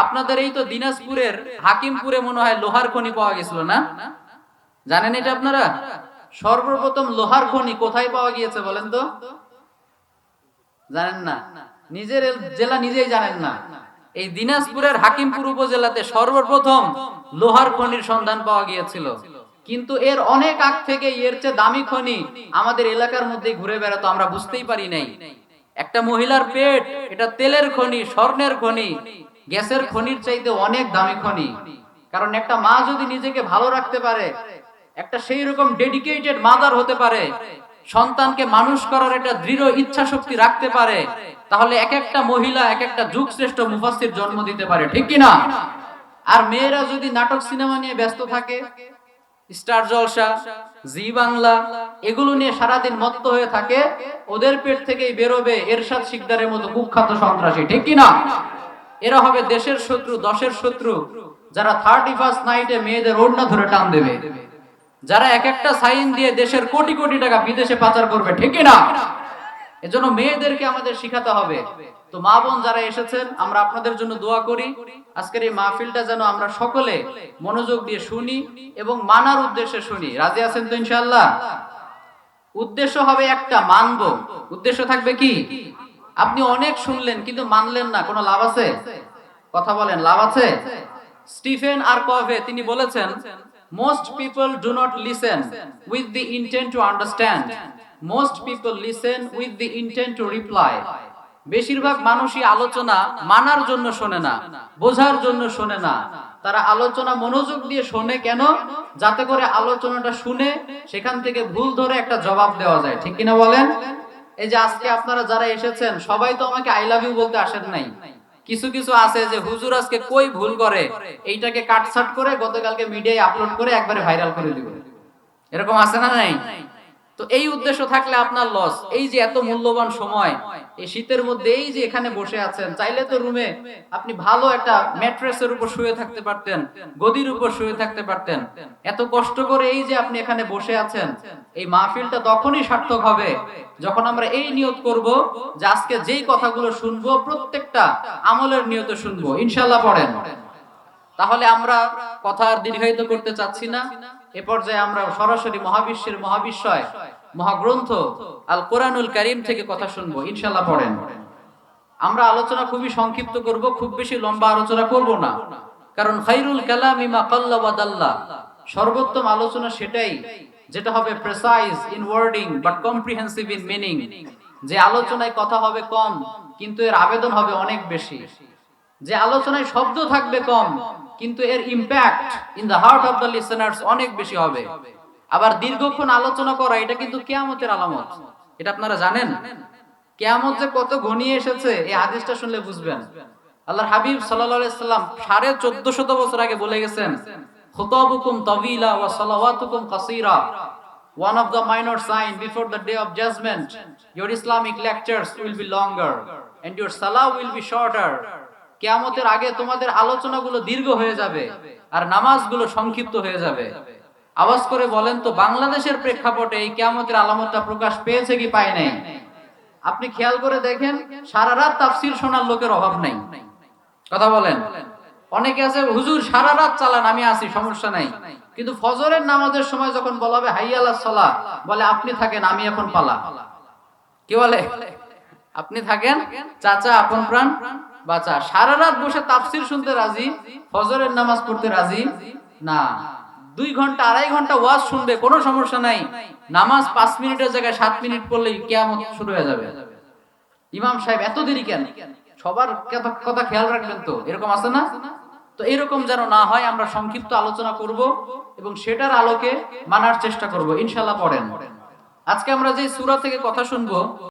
আপনাদের এই তো দিনাজপুরের হাকিমপুরে মনে হয় লোহার খনি পাওয়া গেছিল না? জানেন এটা আপনারা? সর্বপ্রথম লোহার খনি কোথায় পাওয়া গিয়েছে বলেন তো? জানেন না? নিজের জেলা নিজেই জানেন না। এই দিনাজপুরের হাকিমপুর উপজেলাতে সর্বপ্রথম লোহার খনির সন্ধান পাওয়া গিয়েছিল। কিন্তু এর অনেক আগ থেকে এর চেয়ে দামি খনি আমাদের এলাকার মধ্যে ঘুরে বেড়াতো, আমরা বুঝতেই পারি নাই। একটা মহিলার পেট, এটা তেলের খনি, স্বর্ণের খনি, গ্যাসের খনির চাইতে অনেক দামি খনি। কারণ একটা মা যদি নিজেকে ভালো রাখতে পারে, একটা সেই রকম ডেডিকেটেড মাদার হতে পারে, সন্তানকে মানুষ করার একটা দৃঢ় ইচ্ছা শক্তি রাখতে পারে, তাহলে এক একটা মহিলা এক একটা যুগ শ্রেষ্ঠ মুফাসসির জন্ম দিতে পারে, ঠিক কি না? আর মেয়েরা যদি নাটক সিনেমা নিয়ে ব্যস্ত থাকে, স্টার জলসা, জি বাংলা, এগুলো নিয়ে সারাদিন মত্ত হয়ে থাকে, ওদের পেট থেকেই বেরোবে এরশাদ শিকদারের মতো কুখ্যাত সন্ত্রাসী, ঠিক কি না? এরা হবে দেশের শত্রু, দশের শত্রু, যারা 31st নাইটে মেয়েদের ওড়না ধরে টান দেবে, যারা এক একটা সাইন দিয়ে দেশের কোটি কোটি টাকা বিদেশে পাচার করবে, ঠিক কি না? এজন্য মেয়েদেরকে আমাদের শিখাতে হবে। তো মা বোন যারা এসেছেন, আমরা আপনাদের জন্য দোয়া করি আজকের এই মাহফিলটা যেন আমরা সকলে মনোযোগ দিয়ে শুনি এবং মানার উদ্দেশ্যে শুনি। রাজি আছেন তো ইনশাআল্লাহ? উদ্দেশ্য হবে একটা, মানবো। উদ্দেশ্য থাকবে কি? আপনি অনেক শুনলেন কিন্তু মানলেন না, কোনো লাভ আছে? কথা বলেন, লাভ আছে? স্টিফেন আর কভে তিনি বলেছেন, most people do not listen with the intent to understand, most people listen with the intent to reply. বেশিরভাগ মানুষই আলোচনা মানার জন্য শোনে না, বোঝার জন্য শোনে না। তারা আলোচনা মনোযোগ দিয়ে শোনে কেন? যাতে করে আলোচনাটা শুনে সেখান থেকে ভুল ধরে একটা জবাব দেওয়া যায়, ঠিক কিনা বলেন? এই যে আজকে আপনারা যারা এসেছেন, সবাই তো আমাকে আই লাভ ইউ বলতে আসেন নাই। কিছু কিছু আছে যে হুজুর আজকে কই ভুল করে, এইটাকে কাটছাট করে গতকালকে মিডিয়ায় আপলোড করে একবারে ভাইরাল করে দিবে, এরকম আছে না নাই? তো এই উদ্দেশ্য থাকলে আপনার লস। এই যে এত মূল্যবান সময় এই শীতের মধ্যে এই যে এখানে বসে আছেন, চাইলে তো রুমে আপনি ভালো একটা ম্যাট্রেসের উপর শুয়ে থাকতে পারতেন, গদির উপর শুয়ে থাকতে পারতেন। এত কষ্ট করে এই যে আপনি এখানে বসে আছেন, এই মাহফিলটা তখনই সার্থক হবে যখন আমরা এই নিয়ত করব যে আজকে যেই কথাগুলো শুনবো প্রত্যেকটা আমলের নিয়তে শুনবো, ইনশাআল্লাহ। পড়েন। তাহলে আমরা কথা আর দীর্ঘায়িত করতে চাচ্ছি না। এ পর্যায়ে আমরা সরাসরি মহাবিশ্বের মহাবিশ্বয় মহাগ্রন্থ আল কোরআনুল কারীম থেকে কথা শুনবো, ইনশাআল্লাহ। পড়েন। আমরা আলোচনা খুবই সংক্ষিপ্ত করব, খুব বেশি লম্বা আলোচনা করব না, কারণ খায়রুল কালামি মা কাল্লা ওয়া দাল্লা, সর্বোত্তম আলোচনা সেটাই যেটা হবে precise in wording but comprehensive in meaning. যে আলোচনায় কথা হবে কম কিন্তু এর আবেদন হবে অনেক বেশি, যে আলোচনায় শব্দ থাকবে কম কিন্তু এর impact in the heart of the listeners অনেক বেশি হবে। আবার দীর্ঘক্ষণ আলোচনা করা এটা কিন্তু কিয়ামতের আলামত, এটা আপনারা জানেন। কিয়ামত যে কত ঘনিয়ে এসেছে এই হাদিসটা শুনলে বুঝবেন। আল্লাহর হাবিব সাল্লাল্লাহু আলাইহি সাল্লাম 1450 বছর আগে বলে গেছেন, খুতাবুকুম তাওয়িলা ওয়া সালাওয়াতুকুম কাসীরা, one of the minor sign before the day of judgment, your Islamic lectures will be longer and your salah will be shorter. কিয়ামতের আগে তোমাদের আলোচনাগুলো দীর্ঘ হয়ে যাবে আর নামাজগুলো সংক্ষিপ্ত হয়ে যাবে। আওয়াজ করে বলেন তো, বাংলাদেশের প্রেক্ষাপটে এই কিয়ামতের আলামতটা প্রকাশ পেয়েছে কি পায় নাই? আপনি খেয়াল করে দেখেন, সারা রাত তাফসীর শোনার লোকের অভাব নাই। কথা বলেন। অনেকে আছে, হুজুর সারা রাত চালান, আমি আসি, সমস্যা নাই। কিন্তু ফজরের নামাজের সময় যখন বলা হবে হাইয়া আলাস সালাহ, বলে আপনি থাকেন, আমি এখন পালা। কি বলে? আপনি থাকেন, চাচা আপন প্রাণ বাঁচা। সারা রাত বসে তাফসীর শুনতে রাজি, ফজরের নামাজ পড়তে রাজি না। 2 ঘন্টা 2.5 ঘন্টা ওয়াজ শুনবে, কোনো সমস্যা নাই। নামাজ 5 মিনিটের জায়গায় 7 মিনিট পড়লেই কিয়ামত শুরু হয়ে যাবে। ইমাম সাহেব এত দেরি কেন? সবার কথা খেয়াল রাখবেন তো, এরকম আছে না? তো এরকম যেন না হয়, আমরা সংক্ষিপ্ত আলোচনা করব এবং সেটার আলোকে মানার চেষ্টা করব, ইনশাআল্লাহ। পড়েন। আজকে আমরা যে সূরা থেকে কথা শুনবো